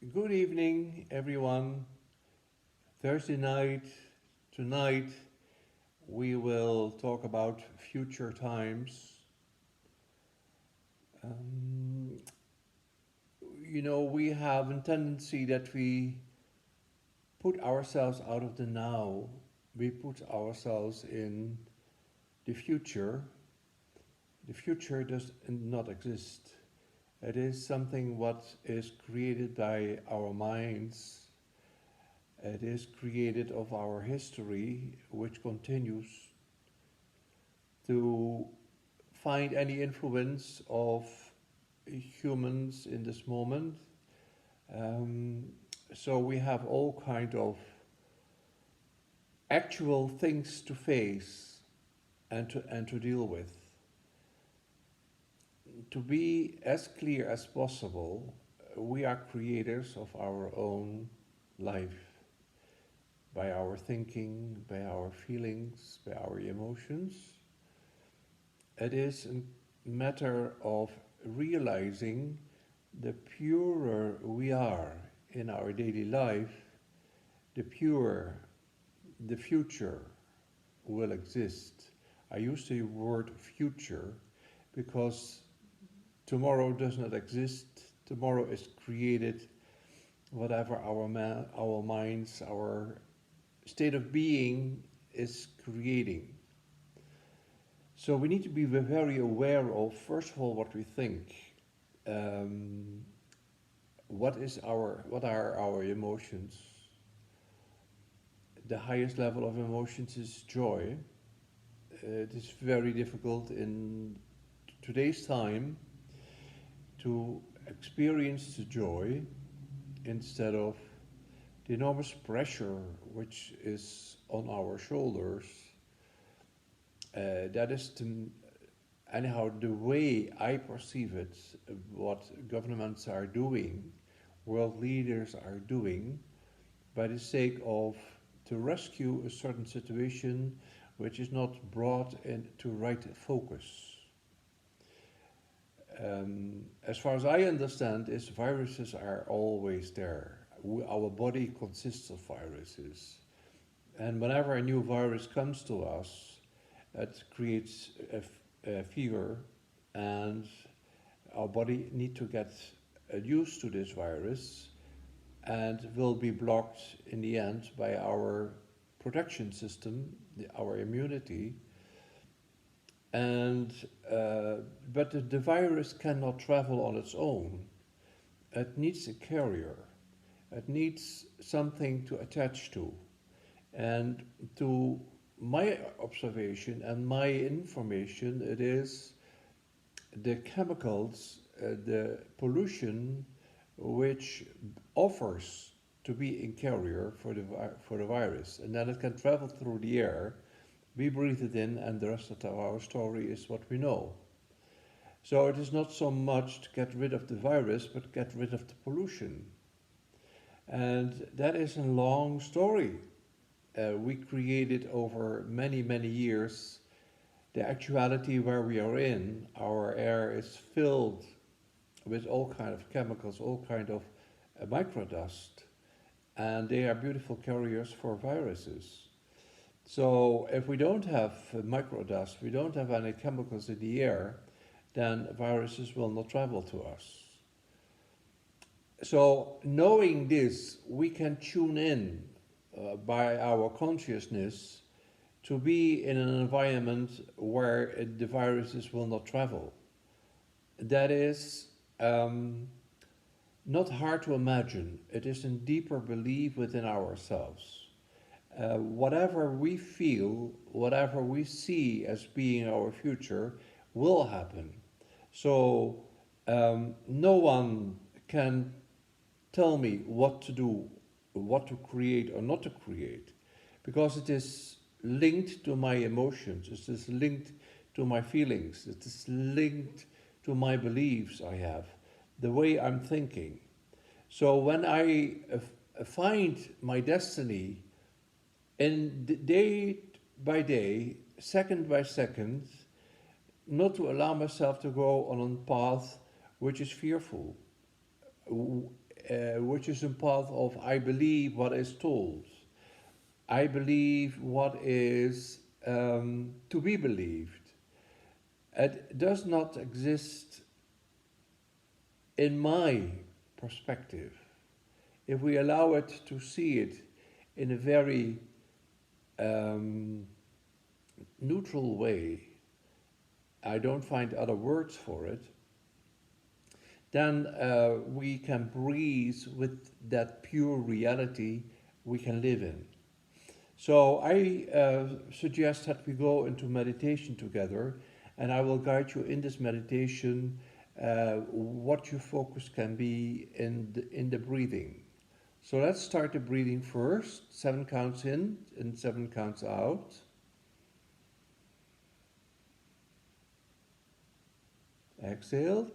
Good evening, everyone. Thursday night, tonight, we will talk about future times. Um, we have a tendency that we put ourselves out of the now, we put ourselves in the future. The future does not exist. It is something what is created by our minds. It is created of our history, which continues to find any influence of humans in this moment. Um, so we have all kind of actual things to face and to deal with. To be as clear as possible, we are creators of our own life by our thinking, by our feelings, by our emotions. It is a matter of realizing the purer we are in our daily life, the purer the future will exist. I use the word future because tomorrow does not exist. Tomorrow is created, whatever our minds, our state of being is creating. So we need to be very aware of, first of all, what we think. Um, what are our emotions? The highest level of emotions is joy. It is very difficult in today's time to experience the joy instead of the enormous pressure which is on our shoulders. That is anyhow the way I perceive it, what governments are doing, world leaders are doing, by the sake of to rescue a certain situation which is not brought into right focus. As far as I understand, is viruses are always there. Our body consists of viruses, and whenever a new virus comes to us, it creates a fever, and our body need to get used to this virus, and will be blocked in the end by our protection system, our immunity. And but the virus cannot travel on its own. It needs a carrier. It needs something to attach to. And to my observation and my information, it is the chemicals, the pollution, which offers to be a carrier for the virus, and then it can travel through the air. We breathe it in, and the rest of our story is what we know. So it is not so much to get rid of the virus, but get rid of the pollution. And that is a long story. We created over many, many years the actuality where we are in. Our air is filled with all kind of chemicals, all kind of microdust, and they are beautiful carriers for viruses. So if we don't have microdust, we don't have any chemicals in the air, then viruses will not travel to us. So knowing this, we can tune in by our consciousness to be in an environment where the viruses will not travel. That is not hard to imagine. It is a deeper belief within ourselves. Whatever we feel, whatever we see as being our future, will happen. So no one can tell me what to do, what to create or not to create, because it is linked to my emotions, it is linked to my feelings, it is linked to my beliefs I have, the way I'm thinking. So when I find my destiny in day by day, second by second, not to allow myself to go on a path which is fearful, which which is a path of I believe what is told. I believe what is to be believed. It does not exist in my perspective. If we allow it to see it in a very um, neutral way, I don't find other words for it, then we can breathe with that pure reality we can live in. So I suggest that we go into meditation together, and I will guide you in this meditation what your focus can be in the breathing. So let's start the breathing first. 7 counts in and 7 counts out. Exhaled.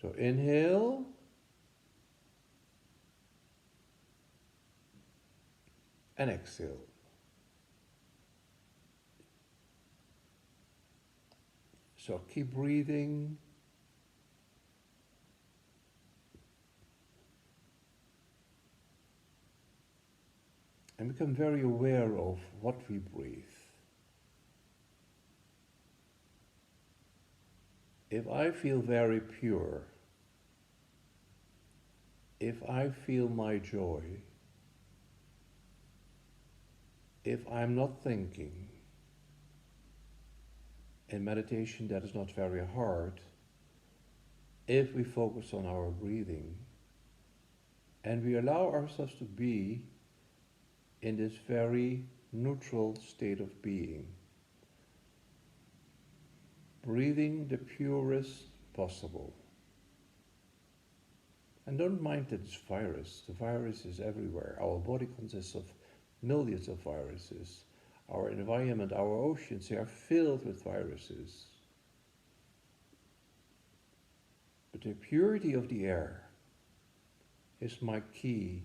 So inhale. And exhale. So keep breathing. And become very aware of what we breathe. If I feel very pure, if I feel my joy, if I'm not thinking, in meditation that is not very hard, if we focus on our breathing and we allow ourselves to be in this very neutral state of being, breathing the purest possible. And don't mind that it's virus. The virus is everywhere. Our body consists of millions of viruses. Our environment, our oceans, they are filled with viruses. But the purity of the air is my key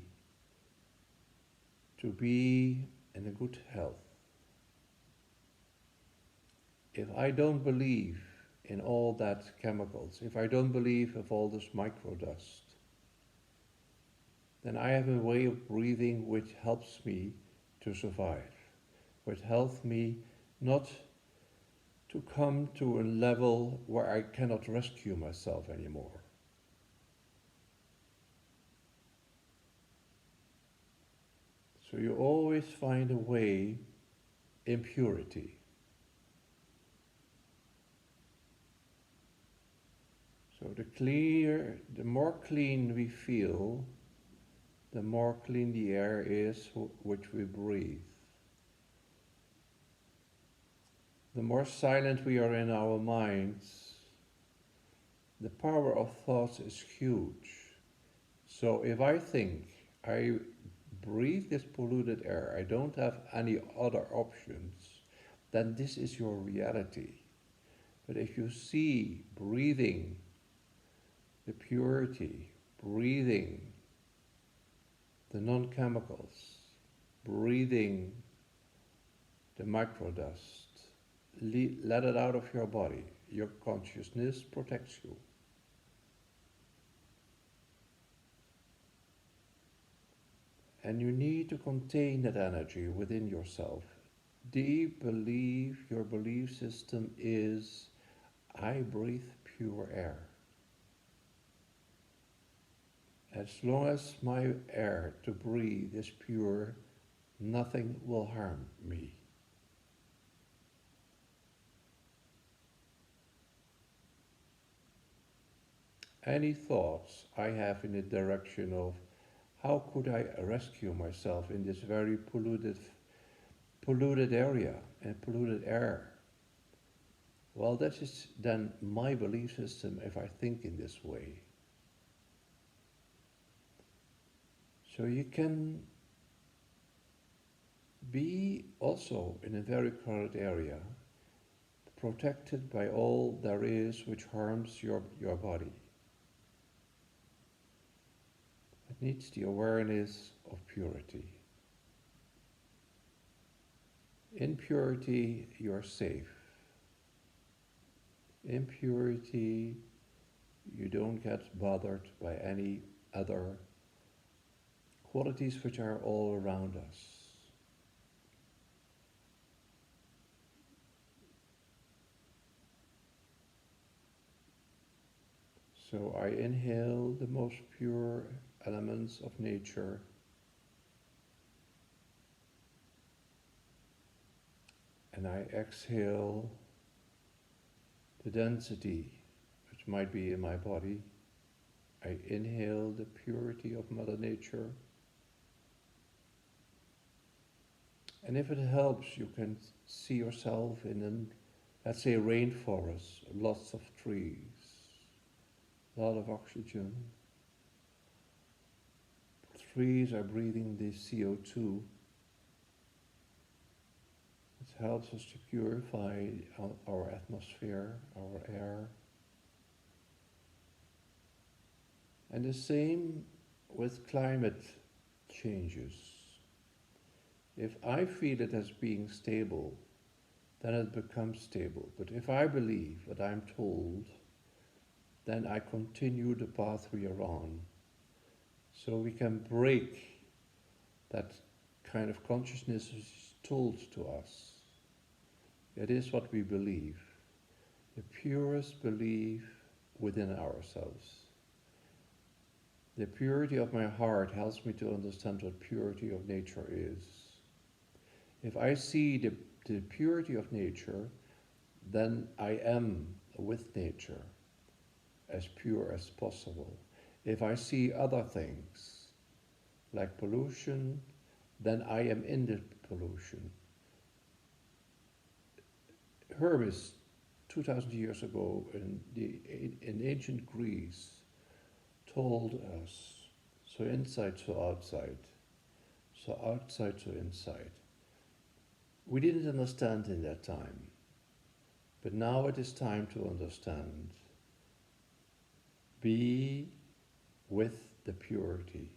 to be in a good health. If I don't believe in all that chemicals, if I don't believe of all this microdust, then I have a way of breathing which helps me to survive, which helps me not to come to a level where I cannot rescue myself anymore. So you always find a way in purity. So the more clean we feel, the more clean the air is which we breathe. The more silent we are in our minds, the power of thoughts is huge. So if I think I breathe this polluted air, I don't have any other options, then this is your reality. But if you see breathing the purity, breathing the non-chemicals, breathing the microdust, let it out of your body. Your consciousness protects you. And you need to contain that energy within yourself. Deep belief, your belief system is, I breathe pure air. As long as my air to breathe is pure, nothing will harm me. Any thoughts I have in the direction of how could I rescue myself in this very polluted area and polluted air? Well, that is then my belief system if I think in this way. So you can be also in a very crowded area, protected by all there is which harms your body. It needs the awareness of purity. In purity, you are safe. impurity, you don't get bothered by any other qualities which are all around us. So I inhale the most pure elements of nature, and I exhale the density which might be in my body. I inhale the purity of Mother Nature. And if it helps, you can see yourself in an, let's say, rainforest, lots of trees, a lot of oxygen. Trees are breathing the CO2. It helps us to purify our atmosphere, our air. And the same with climate changes. If I feel it as being stable, then it becomes stable. But if I believe what I'm told, then I continue the path we are on. So we can break that kind of consciousness is told to us. It is what we believe, the purest belief within ourselves. The purity of my heart helps me to understand what purity of nature is. If I see the purity of nature, then I am with nature, as pure as possible. If I see other things, like pollution, then I am in the pollution. Hermes, 2000 years ago in ancient Greece, told us, so inside, so outside, so outside, so inside. We didn't understand in that time, but now it is time to understand. Be with the purity.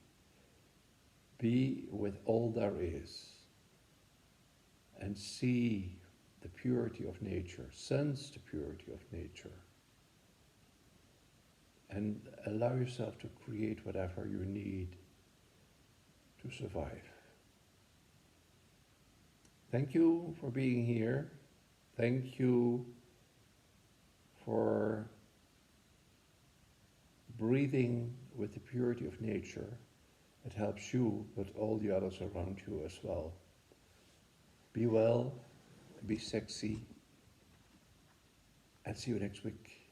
Be with all there is. And see the purity of nature. Sense the purity of nature. And allow yourself to create whatever you need to survive. Thank you for being here. Thank you for breathing with the purity of nature. It helps you, but all the others around you as well. Be well, be sexy, and see you next week.